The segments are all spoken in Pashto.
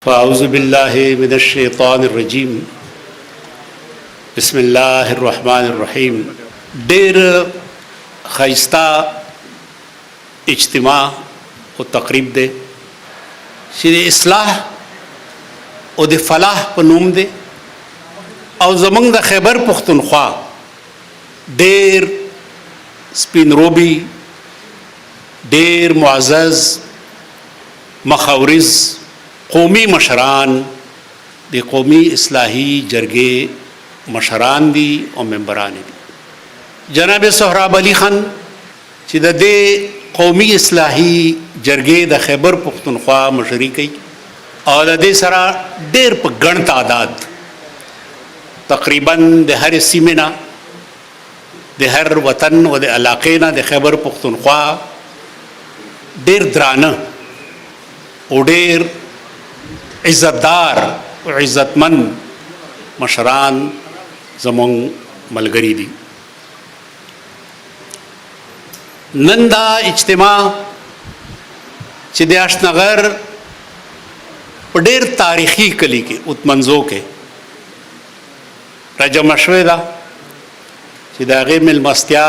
फ़ाउज़ु बिल्लाहि मिनश्शैतानिर्रजीम बिस्मिल्लाहिर्रहमानिर्रहीम। ढेर ख़ाइस्ता इज्तिमा व तक़रीब दे शीर इस्लाह और द फलाह पर नूम दे और ज़मंग द खैबर पुख्तनख्वा ढेर स्पिन रोबी ढेर मुअज़्ज़ज़ मख़ावरिज़ कौमी मशरान द कौमी इस्लाही जरगे मशरान दी और मेम्बरान दी जनाब सोहराब अली खान चिदा दे कौमी इस्लाही जरगे द खैबर पुख्तनख्वा मशरी कई और दे सरा ढेर पर गण तादाद तकरीबन द हर सीमेना द हर वतन व द इलाके ना द खैबर पुख्तनख्वा ढेर द्राना और ढेर इज़्ज़तदार और इज़्ज़तमंद मशरान ज़मंग मलगरी दी। नंदा इज्तिमा चिद्याश नगर ढेर तारीख़ी कली के उत्मंजो के राजा मशवेदा चिदागे मिल मस्तिया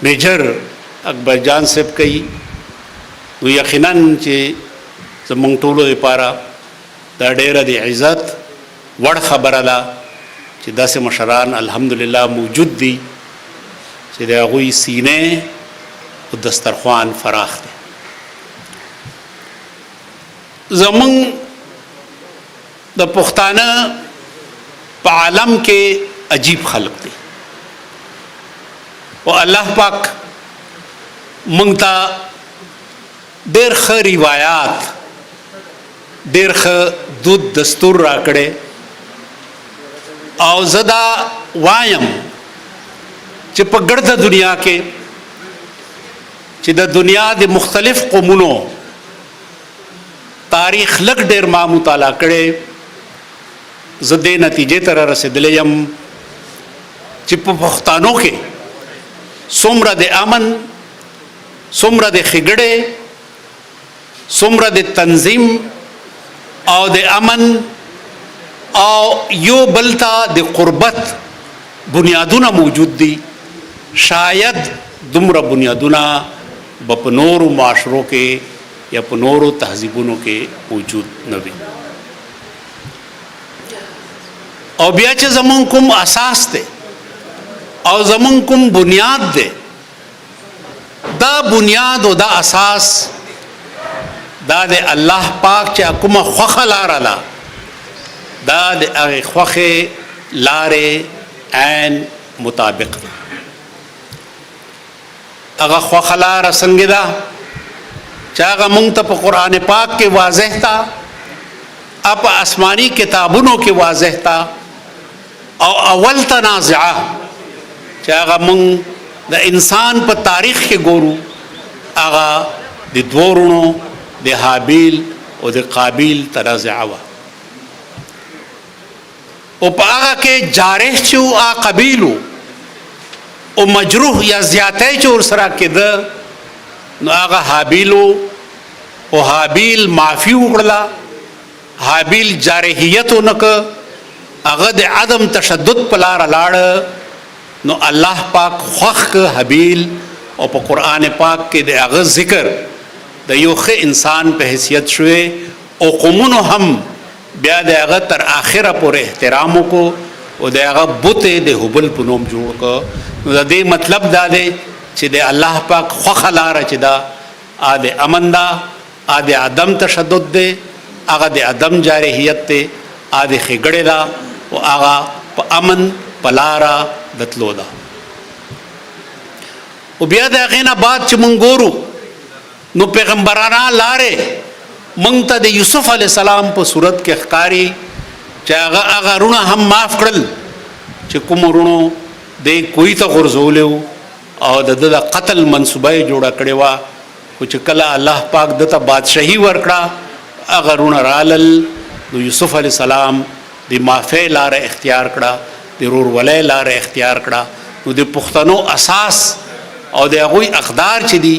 मेजर अकबर जान सेब कई तो यकीनन चे ज़मंग टोलो पारा दा ढेर द इज़्ज़त वड़ खबर अला चे दस मशरान अल्हम्दुलिल्लाह मौजूद दी चे दागुई सीने और दस्तरख्वान फराख दे। ज़मंग द पुख्ताना पालम के अजीब खल्क दे और अल्लाह पाक मंगता ढेर ख रिवायात ढेर ख दूध दस्तूर राकड़े और ज़दा वायम चे पगड़ द दुनिया के चे द दुनिया दे मुख्तलिफ कौमुनों तारीख लग ढेर मा मुताला करे ज़दे नतीजे तरह रसदलेयम चे पुख्तानों के सुमरा दे अमन सुमरा दे खिगड़े सुमरा दे तंजीम और दे अमन और यो बलता दे क़ुर्बत बुनियादुना मौजूद दी शायद दुमरा बुनियादुना बपनोर माशरों के या पनोर तहजीबों के मौजूद नबी और ब्याच ज़मंग कुम असास दे और ज़मंग कुम बुनियाद दे दा बुनियाद व दा असास दा दे अल्लाह पाक चा कुमा ख्वखला रला दा दे अगे ख्वखे लारे ऐन मुताबिक अगा ख्वखला रसंगिदा चागा मुंग तप कुरान पाक के वाज़ेह था अप आसमानी किताबुनों के वाज़ेह था और अवल तनाज़ा चागा मुंग द इंसान पर तारीख़ के गोरू आगा द दोरुणों द हाबिल और द काबिल तनाज़ावा उपागा के जारेह चू आ कबीलू ओ मजरूह या ज़्याते चोर सरा के द न आगा हाबिलो ओ हाबिल माफ़ी उगड़ला हाबिल जारहियत नक अगद आदम तशद्दुद पलार लाड़ नो अल्लाह पाक ख्वख हबील और प कुरान पाक के दे अगद ज़िक्र द योख इंसान पे हैसियत शुए ओ कुमुन हम ब्या दे अगद तर आखिर पर एहतरामों को ओ दे अगद बुते दे हुबल पुनोम जोड़ को दे मतलब दादे चिदे अल्लाह पाक ख्वखला रचिदा आदे अमंदा आदे आदम तशद्दुद दे आगा दे आदम जारहियत दे आदे खिगड़ेदा व आगा प अमन पलारा दतलोदा उबियाद आगेना बात च मंगोरू नो पैगंबराना लारे मंगता दे यूसुफ अलैहिस्सलाम पर सूरत के अखकारी चागा आगा रुणा हम माफ़ करल च कुम रुणो दे कोई तो गुरजोले और ददा कत्ल मनसूबा जोड़ा कड़ेवा कुछ कला अल्लाह पाक दता बादशाही वर्कड़ा अगर उन रालल दो यूसुफ अलैहिस्सलाम दे माफ़े लार इख्तियार कड़ा दे रोर वले लार इख्तियार कड़ा तो दे पुख्तनो असास और दे अगुई अकदार चिदी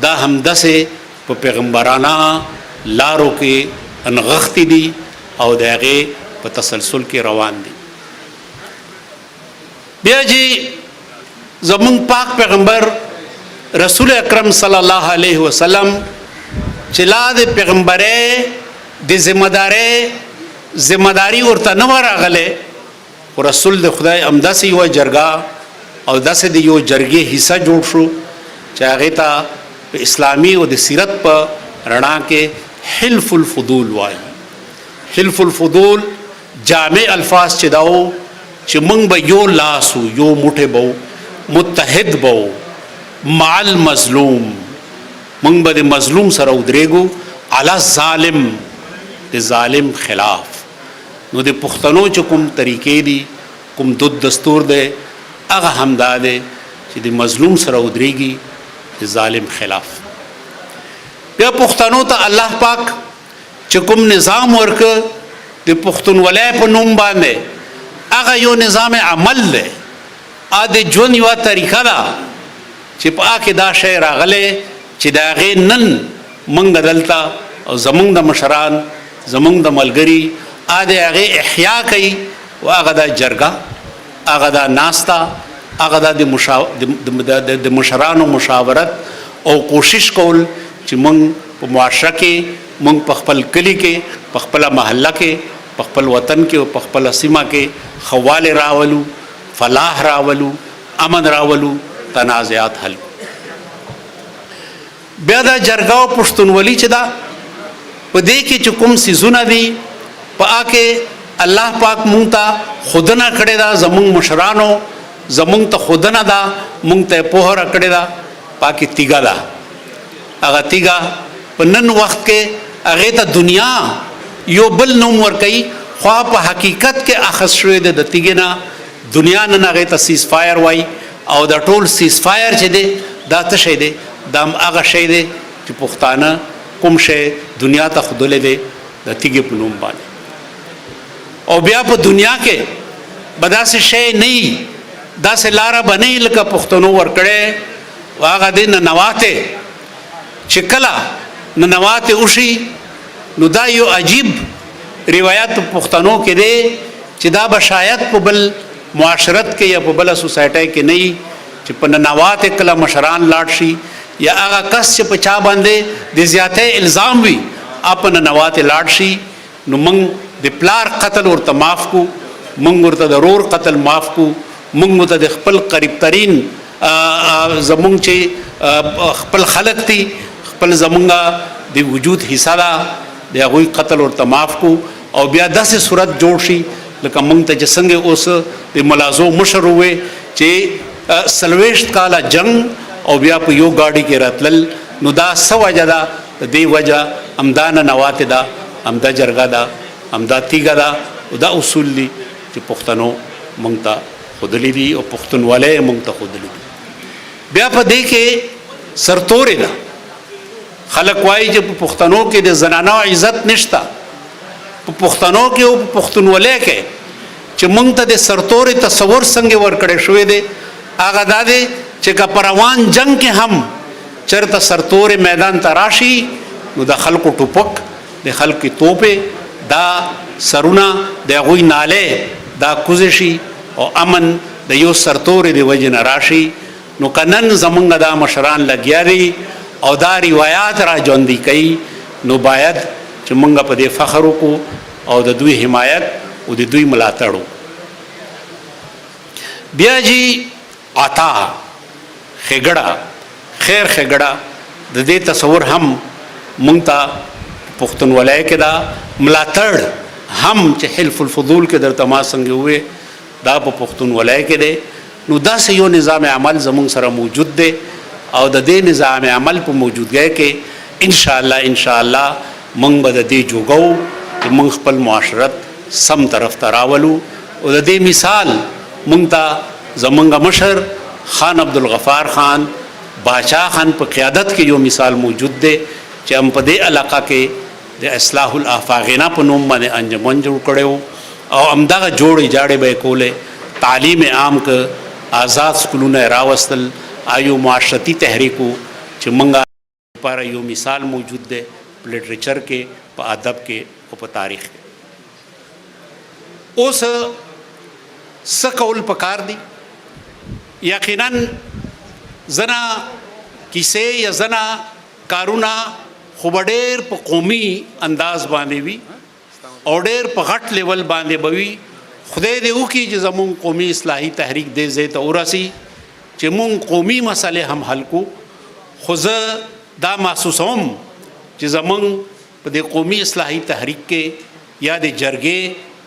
दा हम दसे पैगम्बराना लारो के انغختی دي او د هغې په تسلسل کې روان دي. بیا چې زمونږ پاک پیغمبر رسول اکرم صلی الله علیه وسلم چې لا د پیغمبرۍ د ذمہداري ورته نه ورغله، خو رسول د خدای همداسې یوه جرګه او داسې د یو جرګې حصه جوړ شو چې هغې ته په اسلامي او د سیرت په رڼا کې حلف الفضول وایي. حلف الفضول جامع الفاظ چې دا و چې موږ به یو لاس و یو موټی به متحد به مع المظلوم، موږ به د مظلوم سره ودرېږو علی الظالم، د ظالم خلاف. نو د پښتنو چې کوم طریقې دي، کوم دود دستور دی، هغه همدا دی چې د مظلوم سره ودرېږي د ظالم خلاف. بیا پښتنو ته الله پاک چې کوم نظام ورکه د پښتونولۍ په نوم باندې، هغه یو نظام عمل دی، د ژوند یوه طریقه ده چې په هغه کې دا شی راغلی چې د هغې نن موږ دلته او زموږ د مشران زموږ د ملګري د هغې احیا کوي، او هغه دا جرګه، هغه دا ناسته، هغه دا د مشرانو مشاورت او کوشش کول چې موږ په معاشره کې، موږ په خپل کلي کې، په خپله محله کې، په خپل وطن کې او په خپله سیمه کې خواله راولو، فلاح راولو، امن راولو، تنازعات حل. بیا دا جرګه او پښتونولي چې دا په دې کې چې کوم څیزونه دي، په هغه کې الله پاک مونږ ته ښودنه کړې ده، زمونږ مشرانو زمونږ ته ښودنه ده، مونږ ته پوهه راکړې ده. پاکې تیږه ده، هغه تیږه په نن وخت کې هغې ته دنیا یو بل نوم ورکوي، خو په حقیقت کې اخذ شوی دی د تیږې نه. دنیا نن هغې ته سیز فایر وایي، او د ټول سیز فایر چې دی دا څه شی دی؟ دا هغه شی دی چې پښتانه کوم شی دنیا ته ښودلی دی د تیږې په نوم باندې. او بیا په دنیا کې به داسې شی نه وي، داسې لاره به نه وي لکه پښتنو ورکړی و هغه دی ننواتې. چې کله ننواتې وشي نو دا یو عجیب روایت پښتنو کې دی چې دا به شاید په بل معاشرت کې یا په بله سوسایټۍ کې نه وي چې په ننواتې کله مشران لاړ شي یا هغه کس چې په چا باندې د زیاتۍ الزام وي په ننواتې لاړ شي، نو موږ د پلار قتل ورته معاف کو، موږ ورته د رور قتل معاف کو، موږ ورته د خپل قریب ترین زمونږ چې خپل خلق دي، خپل زمونږ د وجود حصہ ده، د هغوی قتل ورته معاف کو. او بیا داسې صورت جوړ شي لکه موږ ته چې څنګه اوس د ملازو مشر ووې چې 40 کاله جنگ او بیا په یو ګاډي کې راتلل، نو دا څه وجه ده؟ د دې وجه همدا ننواتې ده، همدا جرګه ده، همدا تیږه ده، او دا اصول دي چې پښتنو موږ ته ښودلي دي او پښتونولۍ موږ ته ښودلي دي. بیا په دې کې سرتورې ده. خلک وایي چې په پښتنو کې د زنانو عزت نشته، په پښتنو کې او په پښتونولۍ کې چې موږ ته د سرتورې تصور څنګه ورکړی شوی دی، هغه دا دی چې که په روان جنگ کې هم چېرته سرتورې میدان ته راشي نو د خلکو ټوپک، د خلکو توپې، دا سرونه، د هغوی نالې دا کوزې شي او امن د یو سرتورې د وجې نه راشي. نو که نن زمونږ دا مشران لګیا دي او دا روایات را ژوندي کوي، نو باید چې مونږ په دې فخر وکړو او د دوی حمایت او د دوی ملاتړ وکړو. بیا جی عطا ښېګړه، خیر ښېګړه، د دې تصور هم مونږ ته پښتونولۍ کې دا ملاتړ هم چې حلف الفضول کې درته ما څنګه ووې دا په پښتونولۍ کې دی. نو داسې یو نظام عمل زمونږ سره موجود دی او د دې نظام عمل په موجودګۍ کې انشاءالله مونږ به د دې جوګو چې مونږ خپل معاشرت سم طرف ته راولو. او د دې مثال مونږ ته زمونږ مشر خان عبدالغفار خان باچا خان په قیادت کې یو مثال موجود دی چې هم په دې علاقه کې د اصلاح الافاغینا په نوم باندې انجمن جوړ کړی و او همدغه جوړې جاړې به یې کولې، تعلیم عام که، آزاد سکولونه یې راوستل، یو معاشرتي تحریک و چې موږ لپاره یو مثال موجود دی په لټریچر کې په ادب کې او په تاریخ کې. اوس څه کول پکار دي؟ یقینا زنا کیسې یا زنا کارونه خو به ډېر په قومي انداز باندې وي او ډېر په غټ لیول باندې به وي. خدای دې وکړي چې زمونږ قومي اصلاحي تحریک دې ځای ته ورسي چې مونږ قومي مسئلې هم حل کو. خو زه دا محسوسوم چې زمونږ په دې قومي اصلاحي تحریک کې یا د جرګې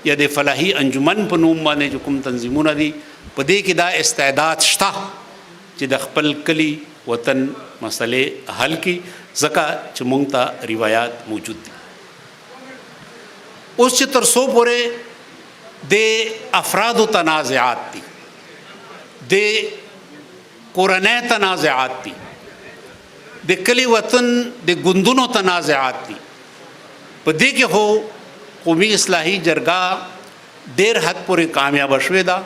یا د فلاحي انجمن په نوم باندې چې کوم تنظیمونه دي په دې کې دا استعداد شته چې د خپل کلی وطن مسئلې حل کړي، ځکه چې مونږ ته روایات موجود دي. اوس چې تر څو پورې د افرادو تنازعات دي، د کورنۍ تنازعات دي، د کلی وطن د ګوندونو تنازعات دي، په دې کې خو قومي اصلاحي جرګه ډېر حد پورې کامیابه شوې ده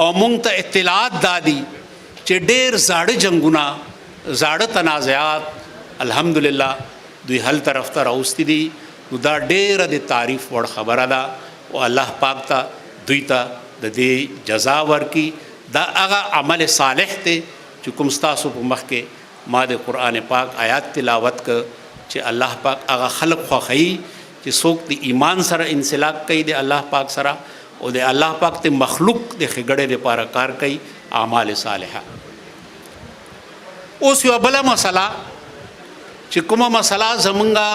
او مونږ ته اطلاعات دادي چې ډېر زاړه جنګونه، زاړه تنازعات الحمدلله دوی حل طرف ته راوستي دي. نو دا ډېره د تعریف وړ خبره ده او الله پاک ته دوی ته د دې جزا ورکړي. دا هغه عمل صالح دی چې کوم ستاسو په مخ کې ما د قرآن پاک آیات تلاوت کړ چې الله پاک هغه خلق خوښوي چې څوک د ایمان سره انسلاک کوي د الله پاک سره او د الله پاک ته مخلوق د ښېګړې لپاره کار کوي، اعمال صالحه. اوس یوه بله مسله چې کومه مسله زمونږه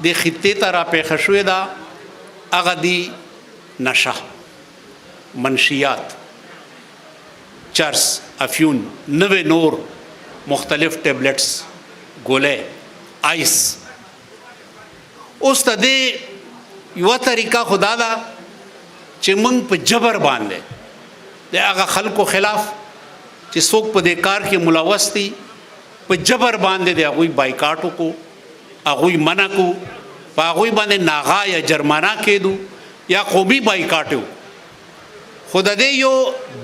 د خطې ته راپېښه شوې ده هغه دی نشه، منشیات، چرس، افیون، نوې نور مختلف ټیبلټس، ګولۍ، آیس. اوس ته دې یوه طریقه خدا ده چې موږ په جبر باندې د هغه خلکو خلاف چې څوک په دې کار کې ملوث دي په جبر باندې د هغوی بایکاټ وکړو، هغوی منع کړو، په هغوی باندې ناغه یا جرمانه کېدو یا قومي بایکاټ یو. خو د دې یو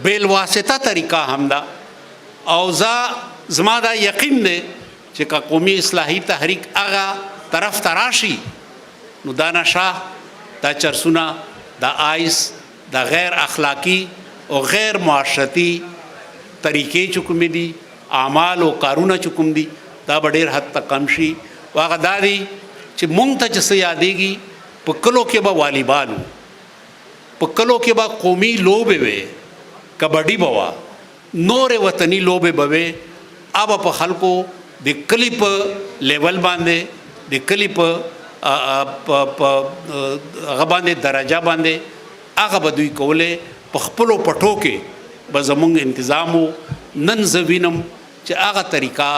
بیلواسطه طریقه هم ده او زما دا یقین دی چې که قومي اصلاحي تحریک هغه طرف ته راشي نو دا نشه، دا چرسونه، دا آیس، دا غیر اخلاقی او غیر معاشرتي طریقې چې کومې دي، اعمال او کارونه چې کوم دي، دا به ډېر حد ته کم شي. او هغه دا دی چې مونږ ته چې څه یادېږي په کلو کې به والیبال و، په کلو کې به قومي لوبې وې، کبډي به وه، نورې وطني لوبې به وې. هغه په خلکو د کلي په لیول باندې، د کلي په هغه باندې درجه باندې هغه به دوی کولې، په خپلو پټو کې به زمونږ انتظام و. نن زه وینم چې هغه طریقه،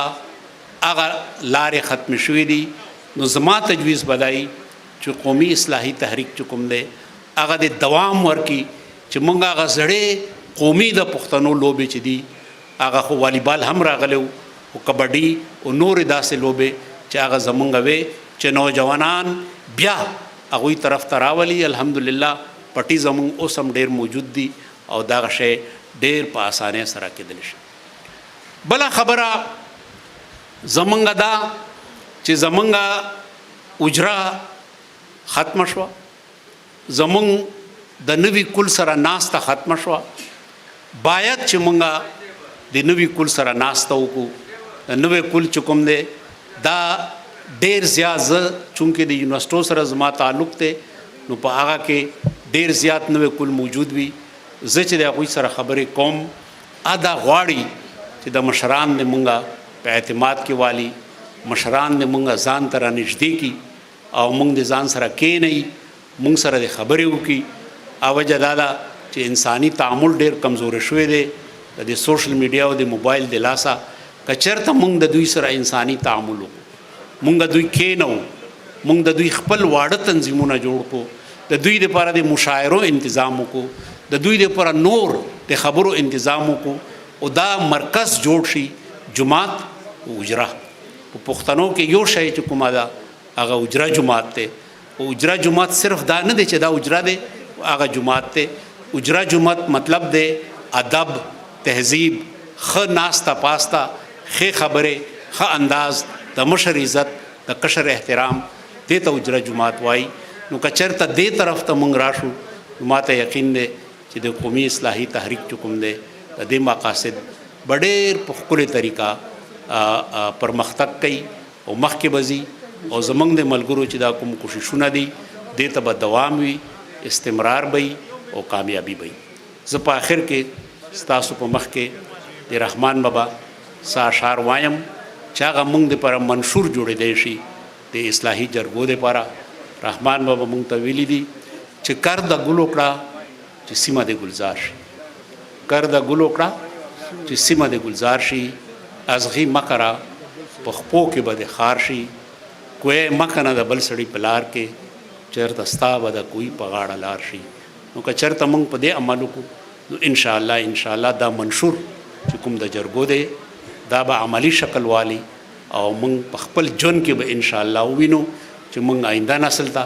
هغه لارې ختمې شوې دي. نو زما تجویز به دی چې قومي اصلاحي تحریک چې کوم دی هغه د دوام ورکړي چې مونږ هغه زړې قومي د پښتنو لوبې چې دي، هغه خو والیبال هم راغلی و او کبډي او نورې داسې لوبې چې هغه زمونږ وې چې نوجوانان بیا هغوی طرف ته راولي. الحمدلله پټي زمونږ اوس هم ډېر موجود دي او دغه شی ډېر په اسانۍ سره کېدلی شي. بله خبره زمونږ دا چې زمونږ اجره ختمه شوه، زمونږ د نوي کل سره ناسته ختمه شوه. باید چې مونږ د نوي کل سره ناسته وکړو. د نوي کل چې کوم دی دا ډېر زیات، زه چونکې د یونیورسټو سره زما تعلق دی نو په هغه کې ډېر زیات نوي کل موجود وي. زه چې د هغوی سره خبرې کوم دا غواړي چې د مشران د مونږ په اعتماد کې والي، مشران د مونږ ځان ته رانږدې کړي او مونږ د ځان سره کښېنئ، مونږ سره د خبرې وکړي. وجه دا ده چې انساني تعامل ډېر کمزوری شوی دی د دې سوشل میډیا او د موبایل د لاسه. که چېرته مونږ د دوی سره انساني تعامل وکړو، مونږ دوی کښېنو، مونږ د دوی خپل واړه تنظیمونه جوړ کړو، د دوی دپاره د مشاعرو انتظام وکړو، د دوی دپاره نور د خبرو انتظام وکړو او دا مرکز جوړ شي، جماعت او اجره. په پښتنو کې یو شی چې کومه ده هغه اجره جماعت دی. او اجره جماعت صرف دا نه دی چې دا اجره دی، هغه جماعت دی. اجره جماعت مطلب دی ادب، تهذیب، ښه ناسته پاسته، ښې خبرې، ښه انداز، د مشر عزت، د کشر احترام، دې ته حجره جماعت وایي. نو که چېرته دې طرف ته موږ راشو نو ما ته یقین دی چې د قومي اصلاحي تحریک چې کوم دی د دې مقاصد به ډېر په ښکلې طریقه پرمختګ کوي او مخکې به ځي. او زموږ د ملګرو چې دا کوم کوششونه دي دې ته به دوام وي، استمرار به وي او کامیابي به وي. زه په آخر کې ستاسو په مخ کې د رحمان بابا څه اشعار وایم چې هغه موږ دپاره منشور جوړېدی شي د اصلاحي جرګو دپاره. رحمان بابا موږ ته ویلي دي چې کر د ګل وکړه چې سیمه د ګلزار شي، کر د ګل وکړه چې سیمه د ګلزار شي، ازغي مکره په خپو کې به د خار شي، کوی مکنه د بل سړي په لار کې چېرته ستا به د کوی په غاړه لار شي. نو که چېرته موږ په دې عمل وکړو نو انشاءالله دا منشور چې کوم د جرګو دی دا به عملی شکل والی او موږ په خپل ژوند کې به انشاءالله ووینو چې موږ آینده نسل ته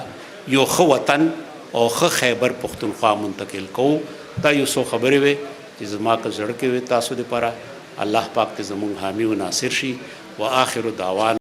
یو ښه وطن او ښه خیبر پښتونخوا منتقل کوو. دا یو څو خبرې وې چې زما که زړه کې وې تاسو دپاره. الله پاک دې زموږ حامي و ناصر شي. و آخر دعوانا